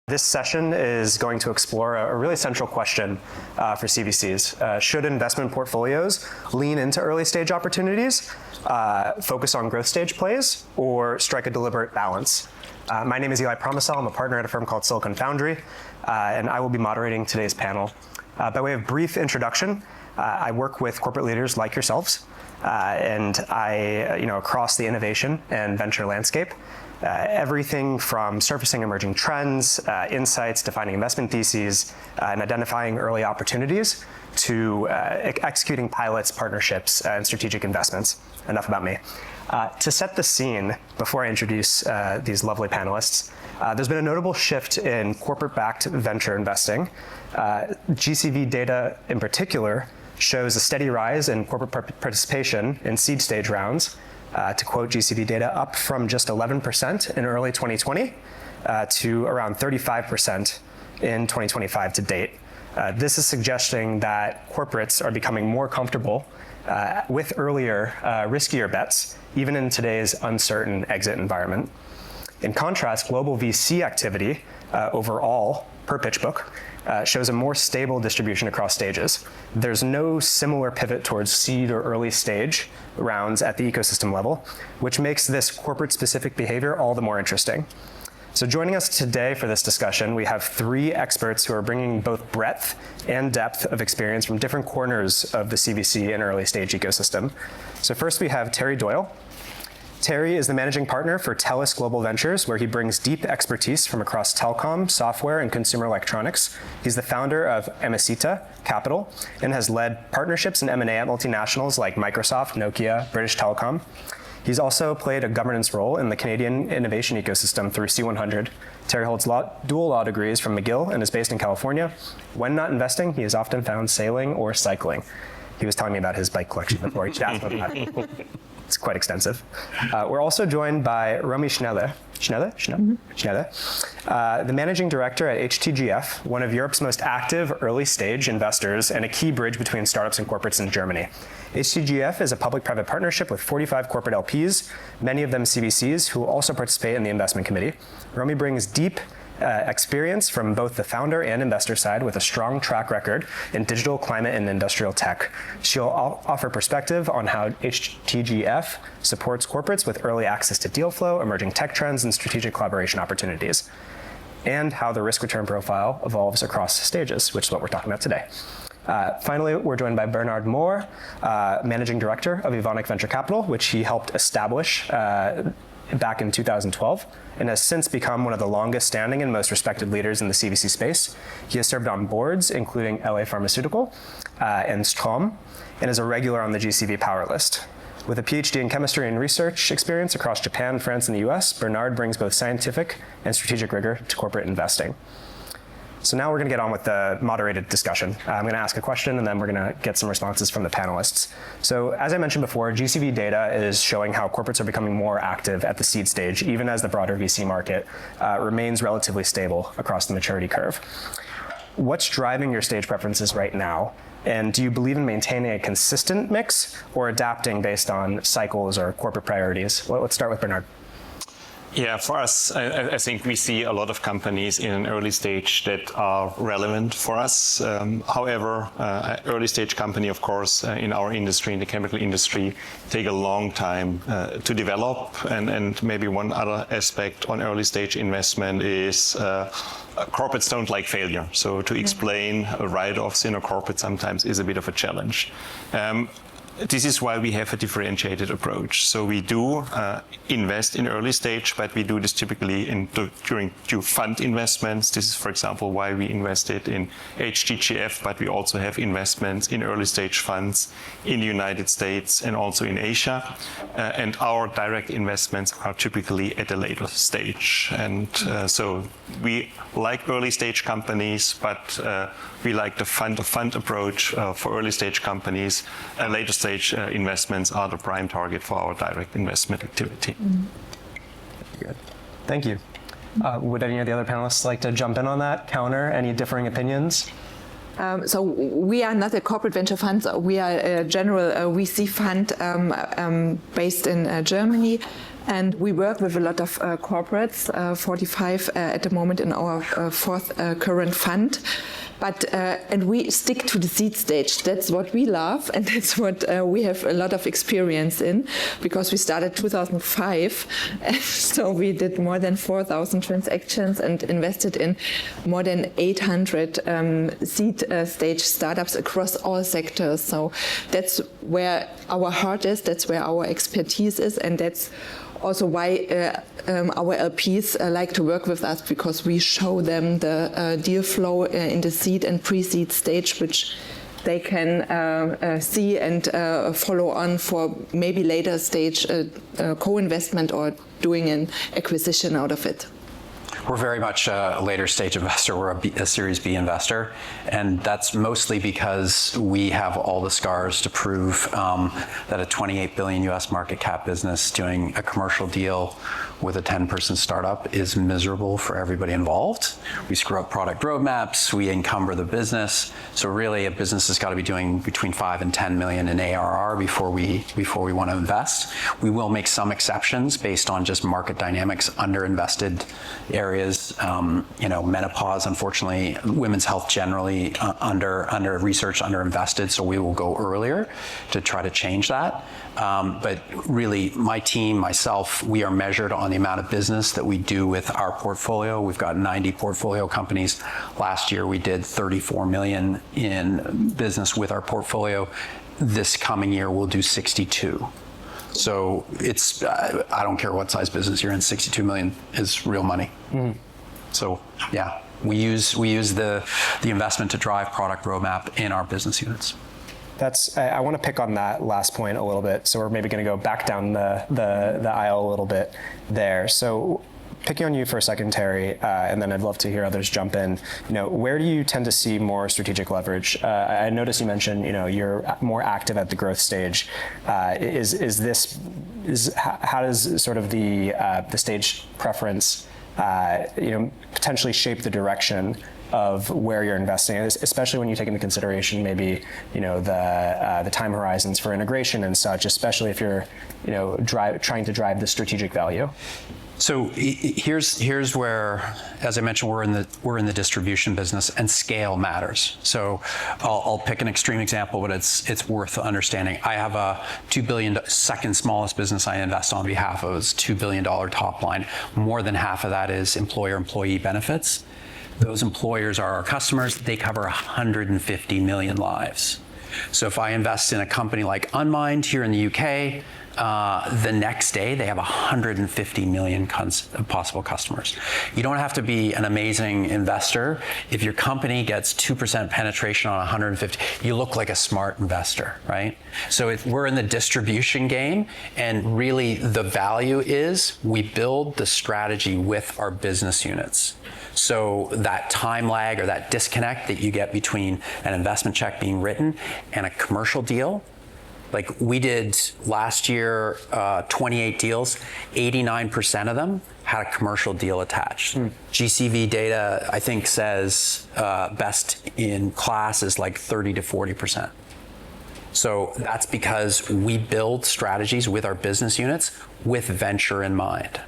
This session is going to explore a really central question for CVCs. Should investment portfolios lean into early stage opportunities, focus on growth stage plays, or strike a deliberate balance? My name is Eli Promisel. I'm a partner at a firm called Silicon Foundry, and I will be moderating today's panel. By way of brief introduction, I work with corporate leaders like yourselves, and across the innovation and venture landscape. Everything from surfacing emerging trends, insights, defining investment theses, and identifying early opportunities to executing pilots, partnerships, and strategic investments. Enough about me. To set the scene, before I introduce these lovely panelists, there's been a notable shift in corporate-backed venture investing. GCV data in particular shows a steady rise in corporate participation in seed stage rounds. To quote GCV data, up from just 11% in early 2020 to around 35% in 2025 to date. This is suggesting that corporates are becoming more comfortable with earlier, riskier bets, even in today's uncertain exit environment. In contrast, global VC activity overall, per PitchBook, shows a more stable distribution across stages. There's no similar pivot towards seed or early stage rounds at the ecosystem level, which makes this corporate-specific behavior all the more interesting. So joining us today for this discussion, we have three experts who are bringing both breadth and depth of experience from different corners of the CVC and early stage ecosystem. So first we have Terry Doyle. Terry is the managing partner for TELUS Global Ventures, where he brings deep expertise from across telecom, software, and consumer electronics. He's the founder of Emesita Capital and has led partnerships in M&A at multinationals like Microsoft, Nokia, British Telecom. He's also played a governance role in the Canadian innovation ecosystem through C100. Terry holds dual law degrees from McGill and is based in California. When not investing, he is often found sailing or cycling. He was telling me about his bike collection before. He should ask about that. It's quite extensive. We're also joined by Romy Schnelle, the managing director at HTGF, one of Europe's most active early stage investors and a key bridge between startups and corporates in Germany. HTGF is a public-private partnership with 45 corporate LPs, many of them CVCs, who also participate in the investment committee. Romy brings deep experience from both the founder and investor side with a strong track record in digital, climate, and industrial tech. She'll offer perspective on how HTGF supports corporates with early access to deal flow, emerging tech trends, and strategic collaboration opportunities, and how the risk-return profile evolves across stages, which is what we're talking about today. Finally, we're joined by Bernard Mohr, managing director of Evonik Venture Capital, which he helped establish back in 2012, and has since become one of the longest standing and most respected leaders in the CVC space. He has served on boards, including LA Pharmaceutical and Strom, and is a regular on the GCV Power List. With a PhD in chemistry and research experience across Japan, France, and the US, Bernard brings both scientific and strategic rigor to corporate investing. So now we're going to get on with the moderated discussion. I'm going to ask a question, and then we're going to get some responses from the panelists. So as I mentioned before, GCV data is showing how corporates are becoming more active at the seed stage, even as the broader VC market remains relatively stable across the maturity curve. What's driving your stage preferences right now? And do you believe in maintaining a consistent mix or adapting based on cycles or corporate priorities? Let's start with Bernard. Yeah, for us, I think we see a lot of companies in an early stage that are relevant for us. However, early stage company, of course, in our industry, in the chemical industry, take a long time to develop. And maybe one other aspect on early stage investment is corporates don't like failure. So to explain write-offs in a corporate sometimes is a bit of a challenge. This is why we have a differentiated approach. So we do invest in early stage, but we do this typically during fund investments. This is, for example, why we invested in HTGF, but we also have investments in early stage funds in the United States and also in Asia. And our direct investments are typically at a later stage. And so we like early stage companies, but we like the fund-of-fund approach for early stage companies. Later stage investments are the prime target for our direct investment activity. Good. Thank you. Would any of the other panelists like to jump in on that, counter any differing opinions? So we are not a corporate venture fund. We are a general VC fund based in Germany. And we work with a lot of corporates, 45 at the moment in our fourth current fund. But and we stick to the seed stage. That's what we love, and that's what we have a lot of experience in, because we started 2005, and so we did more than 4,000 transactions and invested in more than 800 seed stage startups across all sectors. So that's where our heart is. That's where our expertise is, and that's also why our LPs like to work with us, because we show them the deal flow in the seed and pre-seed stage, which they can see and follow on for maybe later stage co-investment or doing an acquisition out of it. We're very much a later stage investor. We're a Series B investor, and that's mostly because we have all the scars to prove that a $28 billion US market cap business doing a commercial deal with a 10-person startup is miserable for everybody involved. We screw up product roadmaps, we encumber the business. So really a business has got to be doing between 5 and 10 million in ARR before we want to invest. We will make some exceptions based on just market dynamics, underinvested areas, menopause, unfortunately, women's health generally under research, underinvested, so we will go earlier to try to change that. But really, my team, myself, we are measured on the amount of business that we do with our portfolio. We've got 90 portfolio companies. Last year, we did 34 million in business with our portfolio. This coming year, we'll do 62. So it's, I don't care what size business you're in, 62 million is real money. Mm-hmm. So yeah, we use the investment to drive product roadmap in our business units. I want to pick on that last point a little bit. So we're maybe going to go back down the aisle a little bit there. So picking on you for a second, Terry, and then I'd love to hear others jump in. Where do you tend to see more strategic leverage? I noticed you mentioned, you're more active at the growth stage. How does sort of the stage preference, potentially shape the direction of where you're investing, especially when you take into consideration maybe the time horizons for integration and such, especially if you're trying to drive the strategic value? So here's where, as I mentioned, we're in the distribution business, and scale matters. So I'll pick an extreme example, but it's worth understanding. I have a $2 billion, second smallest business I invest on behalf of, is $2 billion top line. More than half of that is employee benefits. Those employers are our customers. They cover 150 million lives. So if I invest in a company like Unmind here in the UK, the next day they have 150 million possible customers. You don't have to be an amazing investor. If your company gets 2% penetration on 150, you look like a smart investor, right? So we're in the distribution game, and really the value is we build the strategy with our business units. So that time lag or that disconnect that you get between an investment check being written and a commercial deal, like we did last year, 28 deals, 89% of them had a commercial deal attached. GCV data, I think, says best in class is like 30 to 40%. So that's because we build strategies with our business units with venture in mind.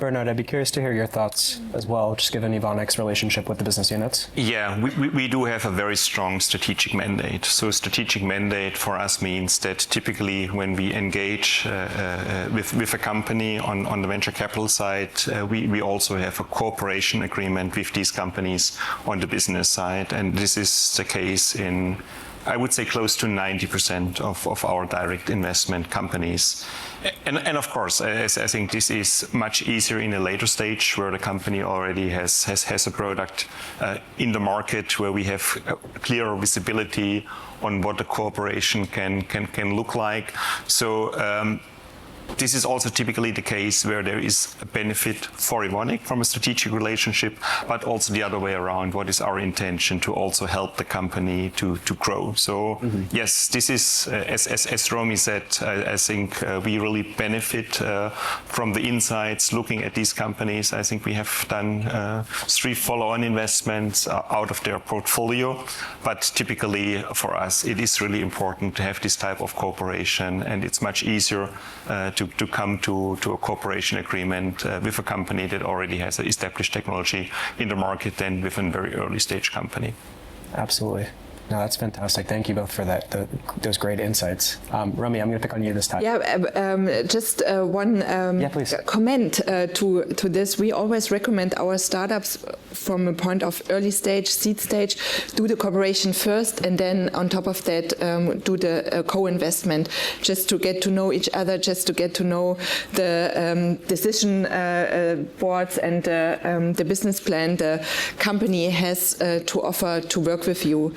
Bernard, I'd be curious to hear your thoughts as well, just given Evonik's relationship with the business units. Yeah, we do have a very strong strategic mandate. So strategic mandate for us means that typically when we engage with a company on the venture capital side, we also have a cooperation agreement with these companies on the business side. And this is the case in, I would say, close to 90% of our direct investment companies. And of course, I think this is much easier in a later stage where the company already has a product in the market, where we have clearer visibility on what the cooperation can look like. So this is also typically the case where there is a benefit for Evonik from a strategic relationship, but also the other way around. What is our intention to also help the company to grow? So yes, this is, as Romy said, I think we really benefit from the insights looking at these companies. I think we have done 3 follow-on investments out of their portfolio, but typically for us, it is really important to have this type of cooperation, and it's much easier to come to a cooperation agreement with a company that already has an established technology in the market than with a very early stage company. Absolutely. No, that's fantastic. Thank you both for those great insights. Romy, I'm going to pick on you this time. Yeah, just one please. comment to this. We always recommend our startups from a point of early stage, seed stage, do the cooperation first, and then on top of that, do the co-investment, just to get to know each other, just to get to know the decision boards and the business plan the company has to offer to work with you.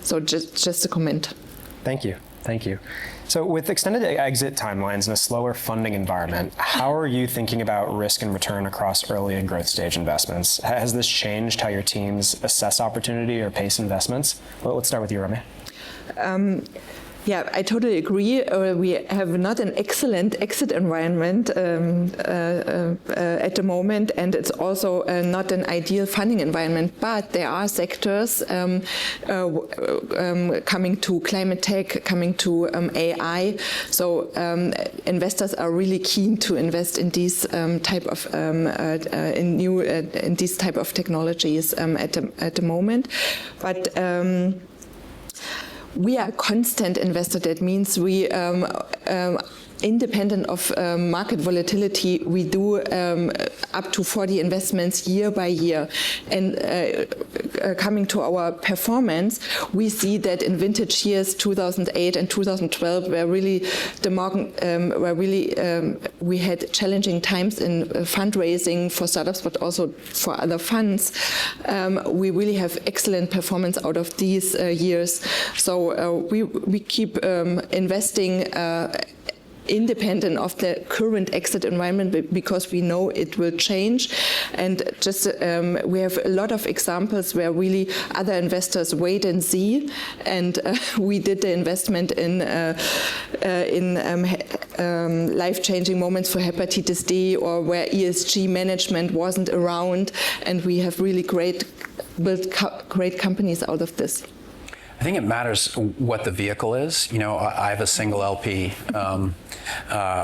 So just a comment. Thank you. Thank you. So with extended exit timelines and a slower funding environment, how are you thinking about risk and return across early and growth stage investments? Has this changed how your teams assess opportunity or pace investments? Well, let's start with you, Romy. Yeah, I totally agree. We have not an excellent exit environment at the moment, and it's also not an ideal funding environment. But there are sectors coming to climate tech, coming to AI. So investors are really keen to invest in these type of in these type of technologies at the moment, but. We are a constant investor. That means we, independent of market volatility, we do up to 40 investments year by year. And coming to our performance, we see that in vintage years 2008 and 2012 were really the market we had challenging times in fundraising for startups, but also for other funds. We really have excellent performance out of these years. So we keep investing independent of the current exit environment, because we know it will change. And just we have a lot of examples where really other investors wait and see, and we did the investment in life-changing moments for hepatitis D, or where ESG management wasn't around, and we have really built great companies out of this. I think it matters what the vehicle is. You know, I have a single LP,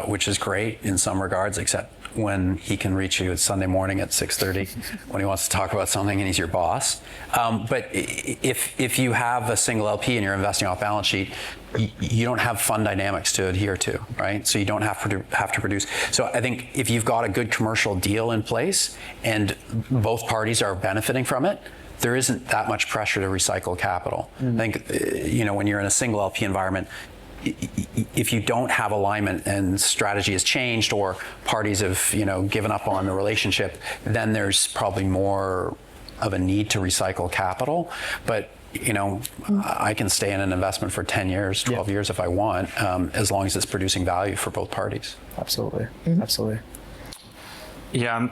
which is great in some regards, except when he can reach you at Sunday morning at 6:30 when he wants to talk about something and he's your boss. But if you have a single LP and you're investing off balance sheet, you don't have fund dynamics to adhere to, right? So you don't have to produce. So I think if you've got a good commercial deal in place and both parties are benefiting from it, there isn't that much pressure to recycle capital. I think, you know, when you're in a single LP environment, if you don't have alignment and strategy has changed, or parties have, you know, given up on the relationship, then there's probably more of a need to recycle capital. But, you know, I can stay in an investment for 10 years, 12 years if I want, as long as it's producing value for both parties. Absolutely. Absolutely. Yeah.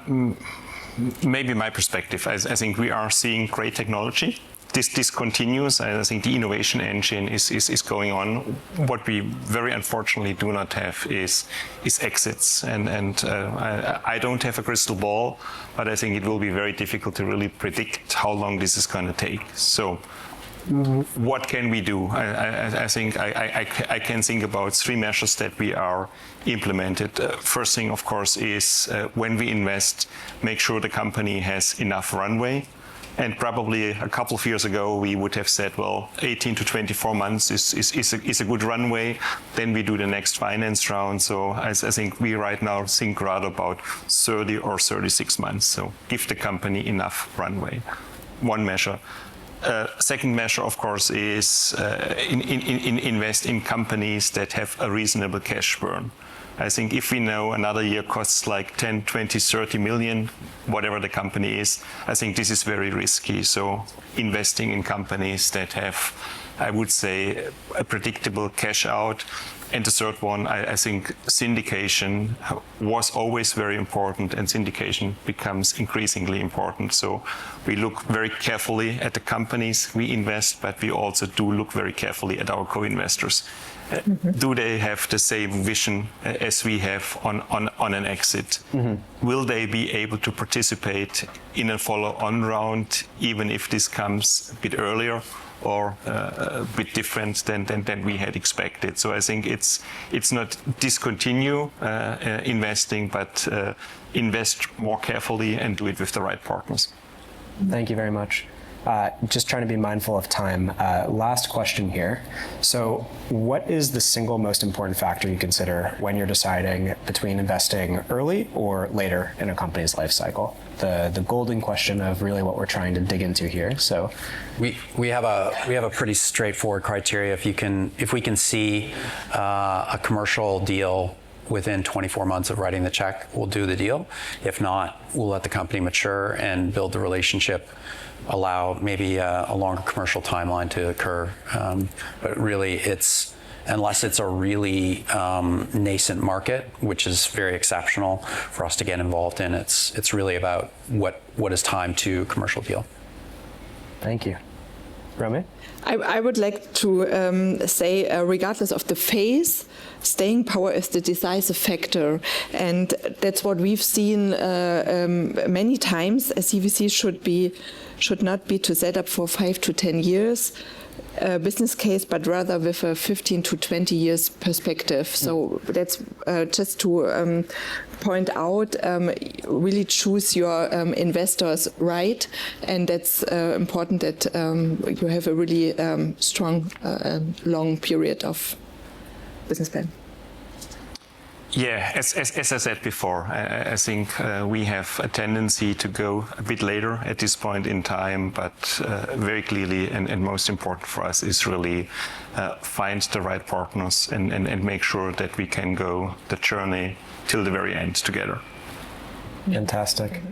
Maybe my perspective, I think we are seeing great technology. This continues. I think the innovation engine is going on. What we very unfortunately do not have is exits. And I don't have a crystal ball, but I think it will be very difficult to really predict how long this is going to take. So what can we do? I think I can think about 3 measures that we are implemented. First thing, of course, is when we invest, make sure the company has enough runway. And probably a couple of years ago, we would have said, well, 18 to 24 months is a good runway. Then we do the next finance round. So I think we right now think rather about 30 or 36 months. So give the company enough runway. One measure. Second measure, of course, is invest in companies that have a reasonable cash burn. I think if we know another year costs like 10, 20, 30 million, whatever the company is, I think this is very risky. So investing in companies that have, I would say, a predictable cash out. And the third one, I think syndication was always very important, and syndication becomes increasingly important. So we look very carefully at the companies we invest, but we also do look very carefully at our co-investors. Do they have the same vision as we have on an exit? Will they be able to participate in a follow-on round, even if this comes a bit earlier or a bit different than we had expected? So I think it's not discontinue investing, but invest more carefully and do it with the right partners. Thank you very much. Just trying to be mindful of time. Last question here. So what is the single most important factor you consider when you're deciding between investing early or later in a company's life cycle? The golden question of really what we're trying to dig into here. So we have a pretty straightforward criteria. If we can see a commercial deal within 24 months of writing the check, we'll do the deal. If not, we'll let the company mature and build the relationship, allow maybe a longer commercial timeline to occur. But really, unless it's a really nascent market, which is very exceptional for us to get involved in, it's really about what is time to commercial deal. thank you. Romy? I would like to say, regardless of the phase, staying power is the decisive factor, and that's what we've seen many times. A CVC should not be to set up for 5 to 10 years business case, but rather with a 15 to 20 years perspective. So that's just to point out, really choose your investors right, and that's important that you have a really strong, long period of business plan. Yeah, as I said before, I think we have a tendency to go a bit later at this point in time, but very clearly and most important for us is really find the right partners and make sure that we can go the journey till the very end together. Fantastic.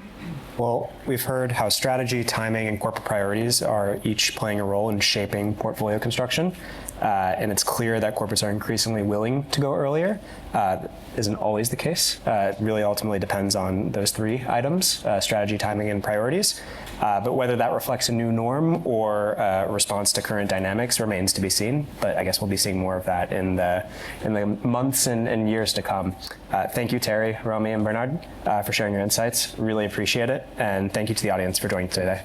Well, we've heard how strategy, timing, and corporate priorities are each playing a role in shaping portfolio construction. And it's clear that corporates are increasingly willing to go earlier. Isn't always the case. It really ultimately depends on those three items, strategy, timing, and priorities. But whether that reflects a new norm or a response to current dynamics remains to be seen. But I guess we'll be seeing more of that in the months and years to come. Thank you, Terry, Romy, and Bernard, for sharing your insights. Really appreciate it. And thank you to the audience for joining today.